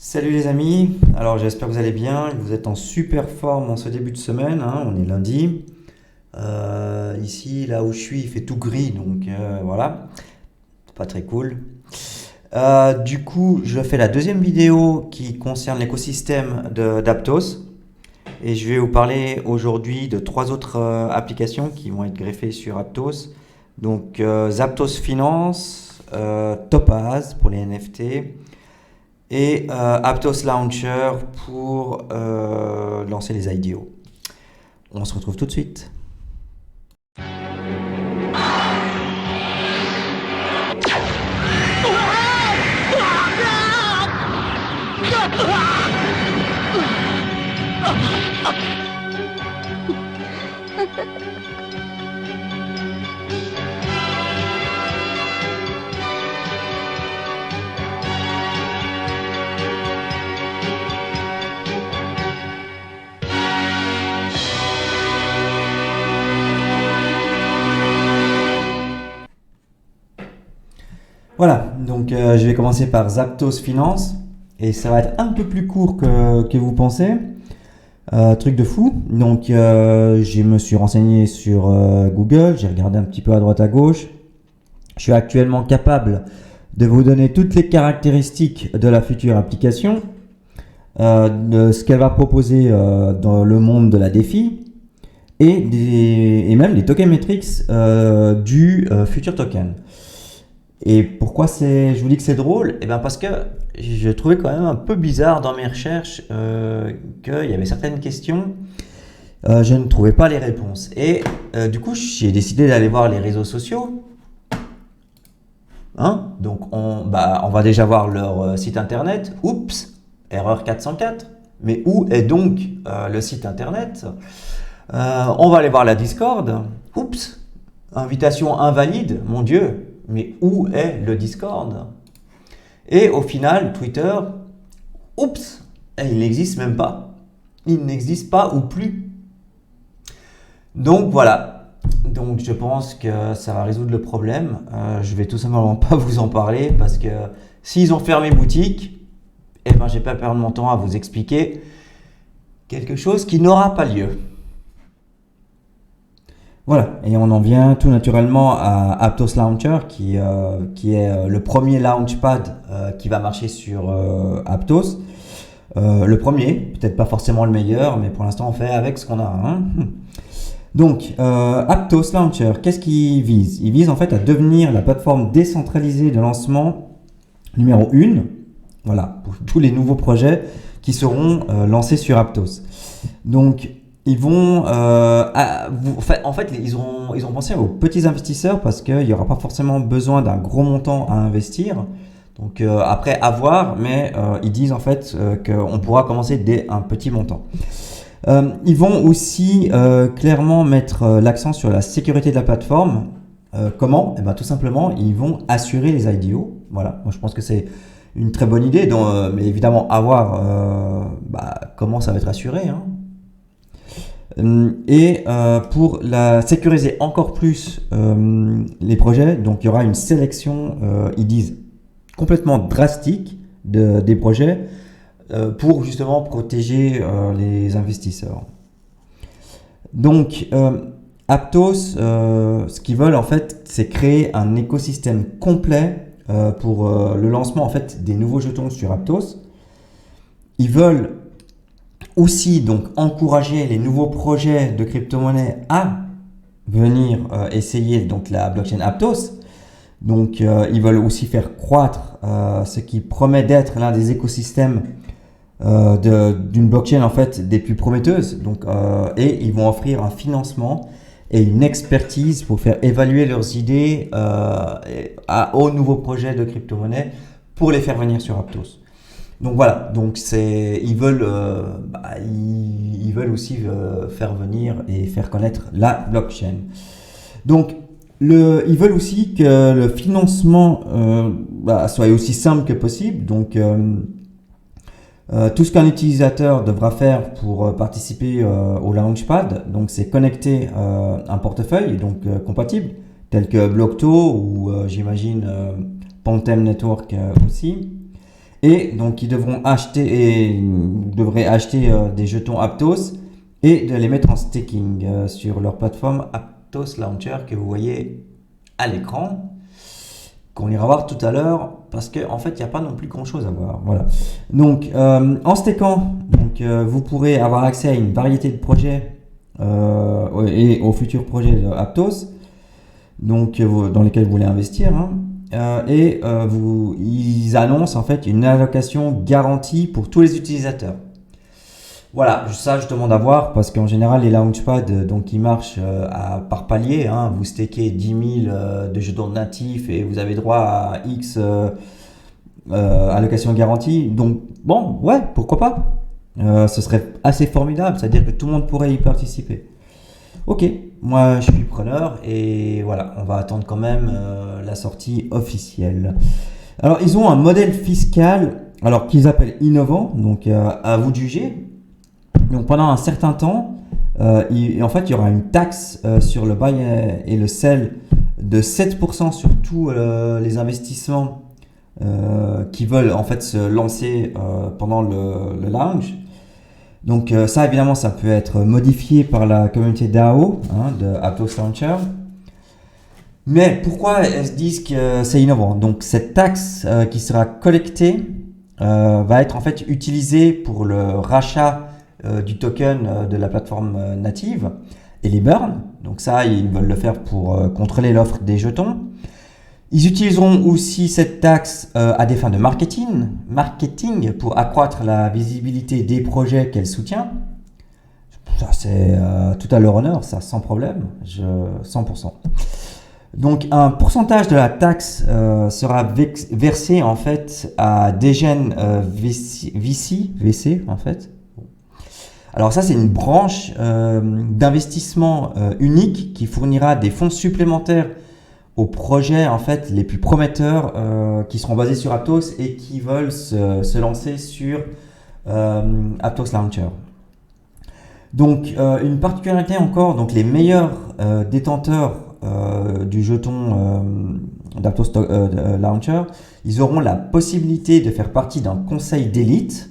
Salut les amis, alors j'espère que vous allez bien, que vous êtes en super forme en ce début de semaine, hein, on est lundi. Ici, là où je suis, il fait tout gris, donc voilà, c'est pas très cool. Du coup, je fais la deuxième vidéo qui concerne l'écosystème d'Aptos et je vais vous parler aujourd'hui de trois autres applications qui vont être greffées sur Aptos. Donc Zapdos Finance, Topaz pour les NFT et Aptos Launcher pour lancer les IDO. On se retrouve tout de suite. Voilà, donc je vais commencer par Zapdos Finance et ça va être un peu plus court que vous pensez. Truc de fou. Donc je me suis renseigné sur Google, j'ai regardé un petit peu à droite à gauche. Je suis actuellement capable de vous donner toutes les caractéristiques de la future application, de ce qu'elle va proposer dans le monde de la défi et même les token metrics du futur token. Et pourquoi je vous dis que c'est drôle? Eh bien parce que je trouvais quand même un peu bizarre dans mes recherches qu'il y avait certaines questions, je ne trouvais pas les réponses. Et du coup, j'ai décidé d'aller voir les réseaux sociaux. Hein, donc on va déjà voir leur site internet. Oups, erreur 404. Mais où est donc le site internet? On va aller voir la Discord. Oups, invitation invalide, mon Dieu. Mais où est le Discord? Et au final, Twitter, oups, il n'existe même pas. Il n'existe pas ou plus. Donc voilà. Donc je pense que ça va résoudre le problème. Je vais tout simplement pas vous en parler parce que s'ils ont fermé boutique, eh ben, j'ai pas perdu mon temps à vous expliquer quelque chose qui n'aura pas lieu. Voilà, et on en vient tout naturellement à Aptos Launcher qui est le premier launchpad qui va marcher sur Aptos. Le premier, peut-être pas forcément le meilleur, mais pour l'instant on fait avec ce qu'on a. Hein. Donc, Aptos Launcher, qu'est-ce qu'il vise? Il vise en fait à devenir la plateforme décentralisée de lancement numéro 1, voilà, pour tous les nouveaux projets qui seront lancés sur Aptos. Donc, ils vont, en fait, ils ont pensé aux petits investisseurs parce qu'il n'y aura pas forcément besoin d'un gros montant à investir. Donc après, à voir, mais ils disent en fait qu'on pourra commencer dès un petit montant. Ils vont aussi clairement mettre l'accent sur la sécurité de la plateforme. Comment? Eh ben, tout simplement, ils vont assurer les IDO. Voilà, moi je pense que c'est une très bonne idée, mais évidemment à voir comment ça va être assuré. Hein. Et pour sécuriser encore plus les projets, donc il y aura une sélection, ils disent, complètement drastique des projets pour justement protéger les investisseurs. Donc Aptos, ce qu'ils veulent en fait, c'est créer un écosystème complet pour le lancement en fait des nouveaux jetons sur Aptos. Ils veulent aussi donc encourager les nouveaux projets de crypto-monnaie à venir essayer donc la blockchain Aptos. Donc ils veulent aussi faire croître ce qui promet d'être l'un des écosystèmes d'une blockchain en fait des plus prometteuses. Donc et ils vont offrir un financement et une expertise pour faire évaluer leurs idées aux nouveaux projets de crypto-monnaie pour les faire venir sur Aptos. Donc voilà, donc ils veulent aussi faire venir et faire connaître la blockchain. Donc ils veulent aussi que le financement soit aussi simple que possible. Donc tout ce qu'un utilisateur devra faire pour participer au Launchpad, donc c'est connecter un portefeuille donc compatible, tel que Blockto ou j'imagine Pontem Network aussi. Et donc, ils devraient acheter des jetons Aptos et de les mettre en staking sur leur plateforme Aptos Launcher que vous voyez à l'écran, qu'on ira voir tout à l'heure, parce qu'en fait, il n'y a pas non plus grand-chose à voir. Voilà. Donc, en stakant, vous pourrez avoir accès à une variété de projets et aux futurs projets de Aptos, donc, dans lesquels vous voulez investir. Ils annoncent en fait une allocation garantie pour tous les utilisateurs. Voilà, ça je demande à voir parce qu'en général les launchpads donc ils marchent par palier. Vous stakez 10 000 de jetons natifs et vous avez droit à X allocation garantie. Donc bon, ouais, pourquoi pas. Ce serait assez formidable, c'est-à-dire que tout le monde pourrait y participer. Ok, moi je suis preneur et voilà, on va attendre quand même la sortie officielle. Alors ils ont un modèle fiscal alors qu'ils appellent innovant, donc à vous de juger. Donc pendant un certain temps, en fait il y aura une taxe sur le buy et le sell de 7% sur tous les investissements qui veulent en fait se lancer pendant le launch. Donc ça évidemment ça peut être modifié par la communauté DAO de Aptos Launcher. Mais pourquoi elles se disent que c'est innovant? Donc cette taxe qui sera collectée va être en fait utilisée pour le rachat du token de la plateforme native et les burns. Donc ça ils veulent le faire pour contrôler l'offre des jetons. Ils utiliseront aussi cette taxe à des fins de marketing pour accroître la visibilité des projets qu'elle soutient. Ça, c'est tout à leur honneur, ça, sans problème, 100%. Donc, un pourcentage de la taxe sera versé en fait à Degen VC, en fait. Alors ça, c'est une branche d'investissement unique qui fournira des fonds supplémentaires aux projets en fait les plus prometteurs qui seront basés sur Aptos et qui veulent se lancer sur Aptos Launcher. Donc une particularité encore, donc les meilleurs détenteurs du jeton d'Aptos Launcher, ils auront la possibilité de faire partie d'un conseil d'élite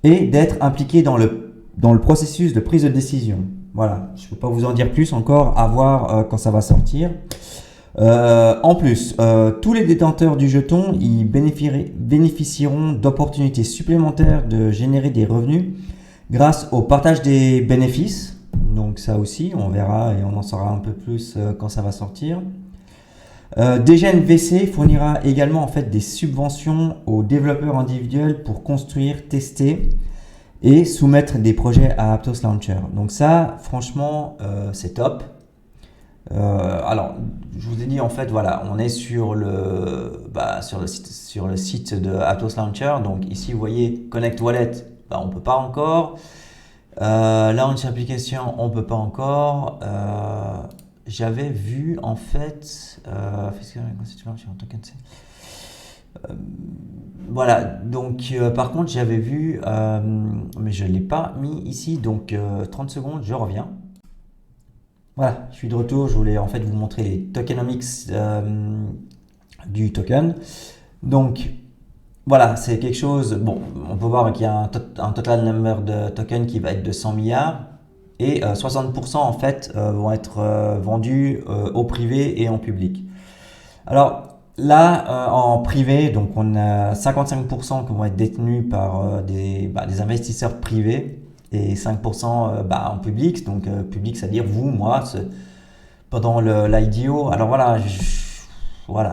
et d'être impliqués dans le processus de prise de décision. Voilà, je ne peux pas vous en dire plus encore, à voir quand ça va sortir. En plus, tous les détenteurs du jeton ils bénéficieront d'opportunités supplémentaires de générer des revenus grâce au partage des bénéfices. Donc ça aussi, on verra et on en saura un peu plus quand ça va sortir. Degen VC fournira également en fait des subventions aux développeurs individuels pour construire, tester et soumettre des projets à Aptos Launcher. Donc ça, franchement, c'est top. Alors, je vous ai dit en fait, voilà, on est sur le site de Aptos Launcher. Donc ici, vous voyez Connect Wallet, on peut pas encore. Launch Application, on peut pas encore. J'avais vu en fait, voilà, donc par contre j'avais vu, mais je ne l'ai pas mis ici, donc 30 secondes, je reviens. Voilà, je suis de retour, je voulais en fait vous montrer les tokenomics du token. Donc voilà, c'est quelque chose, bon, on peut voir qu'il y a un total number de tokens qui va être de 100 milliards et 60% en fait vont être vendus au privé et en public. Alors là, en privé, donc on a 55% qui vont être détenus par des investisseurs privés et 5% en public. Donc public, c'est-à-dire vous, moi, pendant l'IDO. Alors voilà,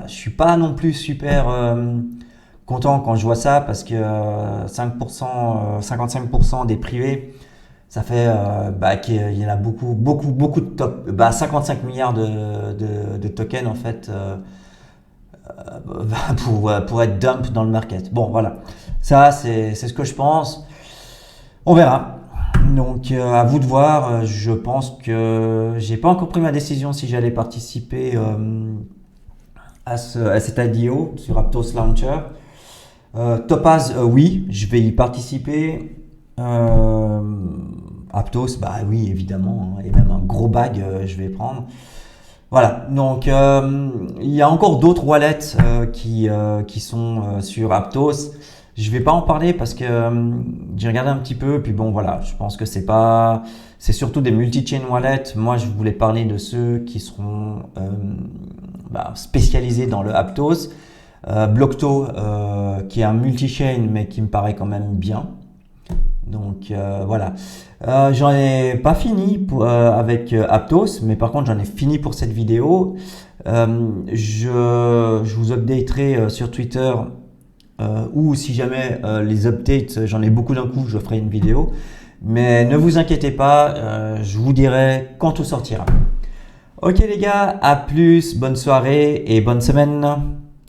je suis pas non plus super content quand je vois ça parce que 55% des privés, ça fait qu'il y en a beaucoup de top, 55 milliards de tokens en fait pour être dump dans le market. Bon voilà, ça c'est ce que je pense. On verra. Donc à vous de voir. Je pense que j'ai pas encore pris ma décision si j'allais participer à cet IDO sur Aptos Launcher. Topaz, oui, je vais y participer. Aptos, oui, évidemment, et même un gros bag, je vais prendre. Voilà, donc il y a encore d'autres wallets qui sont sur Aptos. Je vais pas en parler parce que j'ai regardé un petit peu, puis bon voilà, je pense que c'est surtout des multi-chain wallets. Moi, je voulais parler de ceux qui seront spécialisés dans le Aptos. Blocto, qui est un multi-chain mais qui me paraît quand même bien. Donc voilà. J'en ai pas fini avec Aptos, mais par contre j'en ai fini pour cette vidéo. Je vous updaterai sur Twitter ou si jamais les updates, j'en ai beaucoup d'un coup, je ferai une vidéo. Mais ne vous inquiétez pas, je vous dirai quand tout sortira. Ok les gars, à plus, bonne soirée et bonne semaine.